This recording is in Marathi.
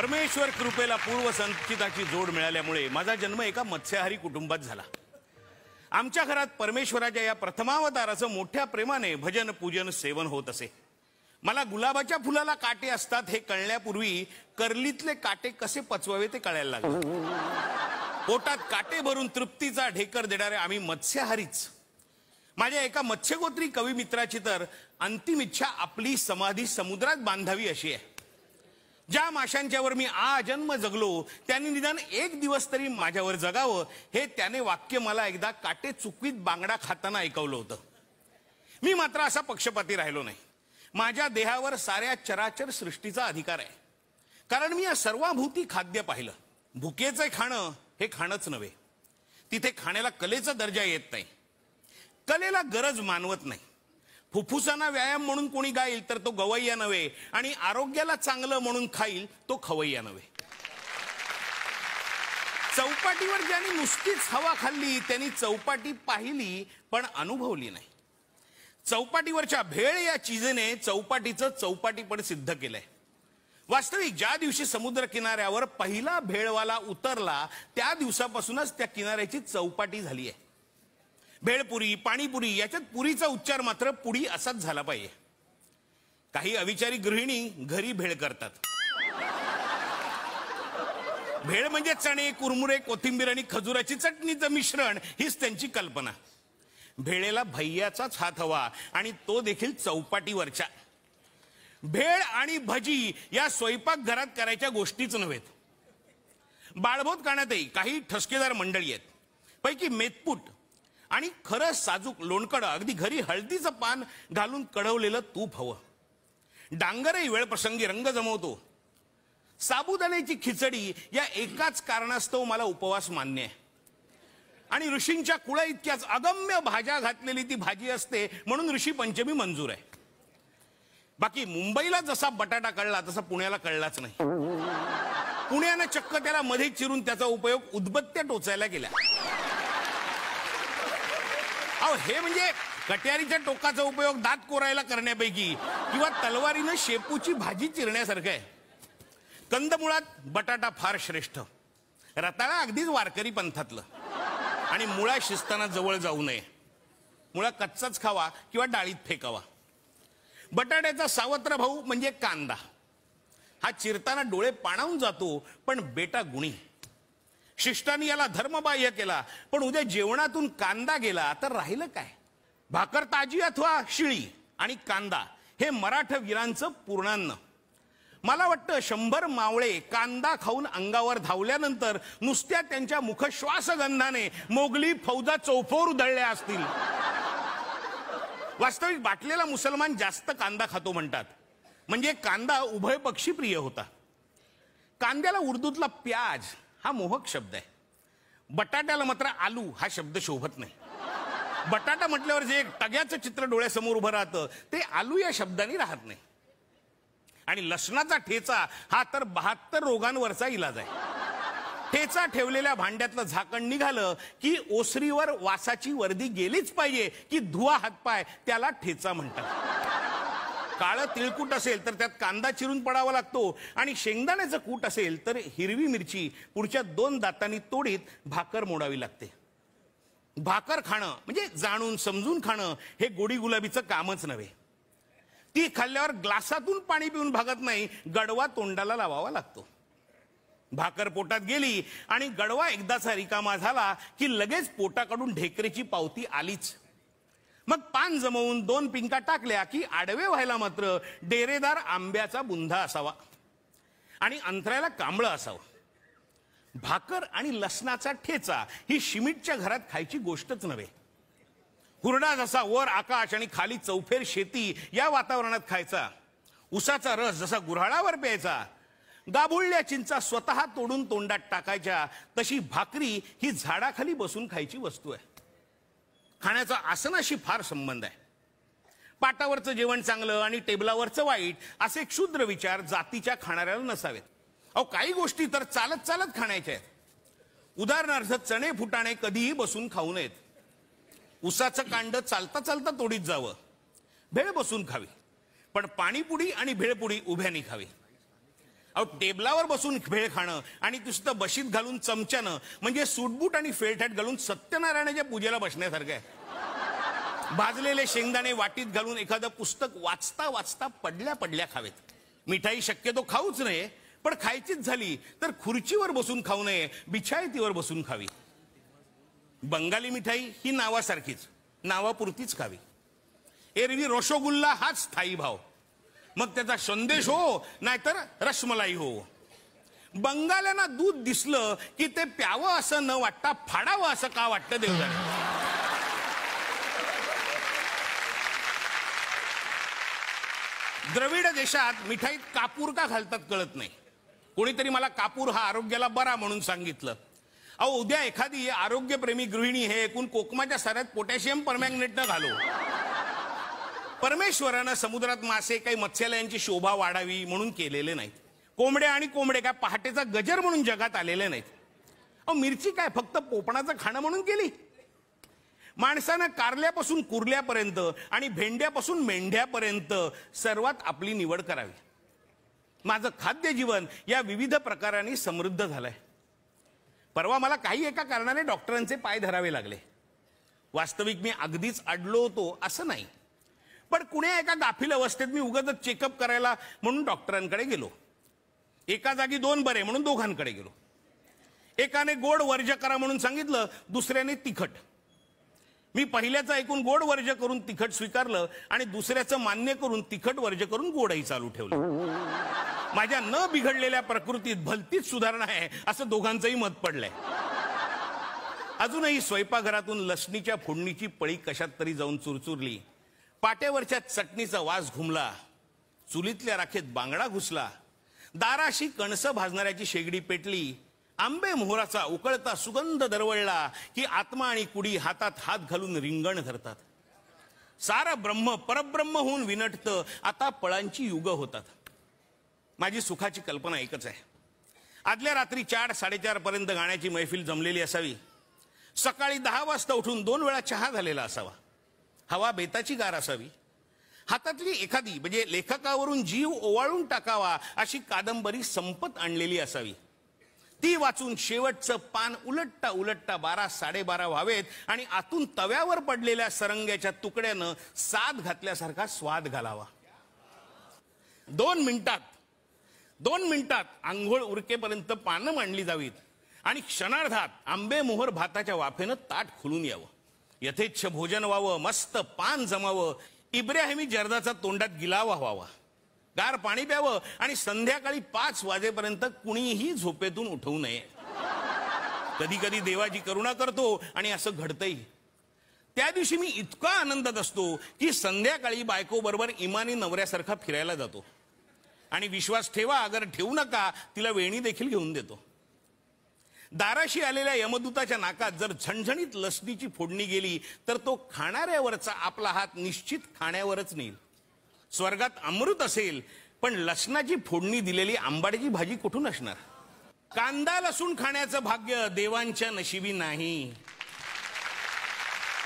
परमेश्वर कृपेला पूर्व संचिताची जोड मिळाल्यामुळे माझा जन्म एका मत्स्याहारी कुटुंबात झाला। आमच्या घरात परमेश्वराच्या या प्रथमावताराचं मोठ्या प्रेमाने भजन पूजन सेवन होत असे। मला गुलाबाच्या फुलाला काटे असतात हे कळण्यापूर्वी कर्लीतले काटे कसे पचवावे ते कळायला लागले। पोटात काटे भरून तृप्तीचा ढेकर देणारे आम्ही मत्स्याहारीच। माझ्या एका मत्स्यगोत्री कवी मित्राची तर अंतिम इच्छा आपली समाधी समुद्रात बांधावी अशी आहे। ज्या माशांच्यावर मी आजन्म जगलो त्यांनी निदान एक दिवस तरी माझ्यावर जगावं हे त्याने वाक्य मला एकदा काटे चुकवीत बांगडा खाताना ऐकवलं होतं। मी मात्र असा पक्षपाती राहिलो नाही। माझ्या देहावर साऱ्या चराचर सृष्टीचा अधिकार आहे, कारण मी या सर्वाभूती खाद्य पाहिलं। भुकेचे खाणं हे खाणंच नव्हे, तिथे खाण्याला कलेचा दर्जा येत नाही, कलेला गरज मानवत नाही। फुफ्फुसांना व्यायाम म्हणून कोणी गाईल तर तो गवय्या नव्हे, आणि आरोग्याला चांगलं म्हणून खाईल तो खवय्या नव्हे। चौपाटीवर ज्यांनी नुसतीच हवा खाल्ली त्यांनी चौपाटी पाहिली पण अनुभवली नाही। चौपाटीवरच्या भेळ या चीजेने चौपाटीचं चौपाटीपण सिद्ध केलंय। वास्तविक ज्या दिवशी समुद्र किनाऱ्यावर पहिला भेळवाला उतरला त्या दिवसापासूनच त्या किनाऱ्याची चौपाटी झाली आहे। भेळपुरी पाणीपुरी याच्यात पुरीचा उच्चार मात्र पुडी असाच झाला पाहिजे। काही अविचारी गृहिणी घरी भेळ करतात। भेळ म्हणजे चणे कुरमुरे कोथिंबीर आणि खजुराची चटणीचं मिश्रण हीच त्यांची कल्पना। भेळेला भैयाचाच हात हवा, आणि तो देखील चौपाटीवरच्या। भेळ आणि भजी या स्वयंपाकघरात करायच्या गोष्टीच नव्हेत। बाळभोत काण्यातही काही ठसकेदार मंडळी आहेत, पैकी मेतपूट आणि खरं साजूक लोणकडं, अगदी घरी हळदीचं पान घालून कढवलेलं तूप हवं। डांगरही वेळप्रसंगी रंग जमवतो। साबुदाण्याची खिचडी या एकाच कारणास्तव मला उपवास मान्य आहे, आणि ऋषींच्या कुळा इतक्याच अगम्य भाज्या घातलेली ती भाजी असते म्हणून ऋषी पंचमी मंजूर आहे। बाकी मुंबईला जसा बटाटा कळला तसा पुण्याला कळलाच नाही। पुण्यानं चक्क त्याला मध्ये चिरून त्याचा उपयोग उदबत्त्या टोचायला केला। अहो, हे म्हणजे कट्यारीच्या टोकाचा उपयोग दात कोरायला करण्यापैकी किंवा तलवारीनं शेपूची भाजी चिरण्यासारखं आहे। कंदमुळात बटाटा फार श्रेष्ठ, रताळा अगदीच वारकरी पंथातलं, आणि मुळा शिजताना जवळ जाऊ नये। मुळा कच्चाच खावा किंवा डाळीत फेकावा। बटाट्याचा सावत्र भाऊ म्हणजे कांदा। हा चिरताना डोळे पाणावून जातो पण बेटा गुणी। शिष्टांनी याला धर्मबाह्य केला, पण उद्या जेवणातून कांदा गेला तर राहिलं काय? भाकर ताजी अथवा शिळी आणि कांदा हे मराठवीरांचं पूर्णान्न। मला वाटतं 100 मावळे कांदा खाऊन अंगावर धावल्यानंतर नुसत्या त्यांच्या मुखश्वासगंधाने मोगली फौजा चौफोर उधळल्या असतील। वास्तविक बाटलेला मुसलमान जास्त कांदा खातो म्हणतात, म्हणजे कांदा उभय पक्षी प्रिय होता। कांद्याला उर्दूतला प्याज हा मोहक शब्द आहे। बटाट्याला मात्र आलू हा शब्द शोभत नाही। बटाटा म्हटल्यावर जे एक टग्याचं चित्र डोळ्यासमोर उभं राहतं ते आलू या शब्दाने राहत नाही। आणि लसणाचा ठेचा हा तर 72 रोगांवरचा इलाज आहे। ठेचा ठेवलेल्या भांड्यातलं झाकण निघालं की ओसरीवर वासाची वर्दी गेलीच पाहिजे की धुवा हातपाय, त्याला ठेचा म्हणतात। काळं तिळकूट असेल तर त्यात कांदा चिरून पडावा लागतो, आणि शेंगदाण्याचं कूट असेल तर हिरवी मिरची पुढच्या 2 दातांनी तोडीत भाकर मोडावी लागते। भाकर खाणं म्हणजे जाणून समजून खाणं हे गोडी गुलाबीचं कामच नव्हे। ती खाल्ल्यावर ग्लासातून पाणी पिऊन भागत नाही, गडवा तोंडाला लावावा लागतो। भाकर पोटात गेली आणि गडवा एकदाचा रिकामा झाला की लगेच पोटाकडून ढेकरेची पावती आलीच। मग पान जमवून 2 पिंका टाकल्या की आडवे व्हायला मात्र डेरेदार आंब्याचा बुंधा असावा, आणि अंतरायला कांबळं असावं। भाकर आणि लसणाचा ठेचा ही शिमिटच्या घरात खायची गोष्टच नव्हे। हुरडा जसा वर आकाश आणि खाली चौफेर शेती या वातावरणात खायचा, उसाचा रस जसा गुऱ्हाळावर प्यायचा, गाभुळल्या चिंचा स्वतः तोडून तोंडात टाकायच्या, तशी भाकरी ही झाडाखाली बसून खायची वस्तू आहे। खाण्याचा आसनाशी फार संबंध आहे। पाटावरचं जेवण चांगलं आणि टेबलावरचं वाईट असे क्षुद्र विचार जातीच्या खाणाऱ्याला नसावेत। अहो, काही गोष्टी तर चालत चालत खाण्याच्या आहेत। उदाहरणार्थ चणे फुटाणे कधीही बसून खाऊ नयेत। उसाचं कांड चालता चालता तोडीत जावं। भेळ बसून खावी, पण पाणीपुडी आणि भेळपुडी उभ्यानी खावी। अहो, टेबलावर बसून भेळ खाणं आणि नुसतं बशीत घालून चमच्यानं म्हणजे सूटबूट आणि फेळथाट घालून सत्यनारायणाच्या पूजेला बसण्यासारखं आहे. भाजलेले शेंगदाणे वाटीत घालून एखादं पुस्तक वाचता वाचता पडल्या पडल्या खावेत. मिठाई शक्यतो खाऊच नये, पण खायचीच झाली तर खुर्चीवर बसून खाऊ नये, बिछायतीवर बसून खावी. बंगाली मिठाई ही नावासारखीच, नावापुरतीच खावी. एरवी रसगुल्ला हाच स्थायी भाव, मग त्याचा संदेश हो नाहीतर रसमलाई हो. बंगाल्यांना दूध दिसलं की ते प्यावं असं न वाटता फाडावं असं का वाटतं देव जाणे. द्रविड देशात मिठाईत कापूर का घालतात कळत नाही. कोणीतरी मला कापूर हा आरोग्याला बरा म्हणून सांगितलं. अहो, उद्या एखादी आरोग्यप्रेमी गृहिणी हे ऐकून कोकमाच्या साऱ्यात पोटॅशियम परमॅंगनेट न घालो. परमेश्वरानं समुद्रात मासे काही मत्स्यालयांची शोभा वाढावी म्हणून केलेले नाहीत. कोंबड्या आणि कोंबडे काय पहाटेचा गजर म्हणून जगात आलेले नाहीत. अहो, मिरची काय फक्त पोपणाचं खाणं म्हणून केली. माणसानं कारल्यापासून कुर्ल्यापर्यंत आणि भेंड्यापासून मेंढ्यापर्यंत सर्वात आपली निवड करावी. माझं खाद्य जीवन या विविध प्रकारांनी समृद्ध झालंय. परवा मला काही एका कारणाने डॉक्टरांचे पाय धरावे लागले. वास्तविक मी अगदीच अडलो होतो असं नाही, पण कुण्या एका गाफील अवस्थेत मी उगाच चेकअप करायला म्हणून डॉक्टरांकडे गेलो. एका जागी दोन बरे म्हणून दोघांकडे गेलो. एकाने गोड वर्ज्य करा म्हणून सांगितलं, दुसऱ्याने तिखट. मी पहिल्याचं ऐकून गोड वर्ज्य करून तिखट स्वीकारलं आणि दुसऱ्याचं मान्य करून तिखट वर्ज्य करून गोडही चालू ठेवलं. माझ्या न बिघडलेल्या प्रकृतीत भलतीच सुधारणा आहे असं दोघांचंही मत पडलंय. अजूनही स्वयंपाकघरातून लसणीच्या फोडणीची पळी कशात तरी जाऊन चुरचुरली. पाट्यावरच्या चटणीचा वास घुमला. चुलीतल्या राखेत बांगडा घुसला. दाराशी कणसं भाजणाऱ्याची शेगडी पेटली. आंबे मोहराचा उकळता सुगंध दरवळला की आत्मा आणि कुडी हातात हात घालून रिंगण धरतात. सारं ब्रह्म परब्रह्म होऊन विनटतं. आता पळांची युग होतात. माझी सुखाची कल्पना एकच आहे. आदल्या रात्री 4-4:30 पर्यंत गाण्याची मैफिल जमलेली असावी. सकाळी 10 वाजता उठून 2 वेळा चहा झालेला असावा. हवा बेताची गार असावी. हातातली एखादी म्हणजे लेखकावरून जीव ओवाळून टाकावा अशी कादंबरी संपत आणलेली असावी. ती वाचून शेवटचं पान उलटता उलटता 12-12:30 व्हावेत आणि आतून तव्यावर पडलेल्या सरंग्याच्या तुकड्यानं साद घातल्यासारखा स्वाद घालावा. 2 मिनिटात आंघोळ उरकेपर्यंत पानं मांडली जावीत आणि क्षणार्धात आंबे मोहर भाताच्या वाफेनं ताट खुलून यावं. यथेच्छ भोजन व्हावं. मस्त पान जमावं. इब्राहिमी जर्दाचा तोंडात गिलावा व्हावा. गार पाणी प्यावं आणि संध्याकाळी 5 वाजेपर्यंत कुणीही झोपेतून उठवू नये. कधी कधी देवाची करुणा करतो आणि असं घडतंही. त्या दिवशी मी इतका आनंदात असतो की संध्याकाळी बायको बरोबर इमानी नवऱ्यासारखा फिरायला जातो आणि विश्वास ठेवा अगर ठेवू नका तिला वेणी देखील घेऊन देतो. दाराशी आलेल्या यमदूताच्या नाकात जर झणझणीत लसणीची फोडणी गेली तर तो खाणाऱ्यावरचा आपला हात निश्चित खाण्यावरच नेईल. स्वर्गात अमृत असेल पण लसणाची फोडणी दिलेली आंबाड्याची भाजी कुठून असणार. कांदा लसूण खाण्याचं भाग्य देवांच्या नशिबी नाही.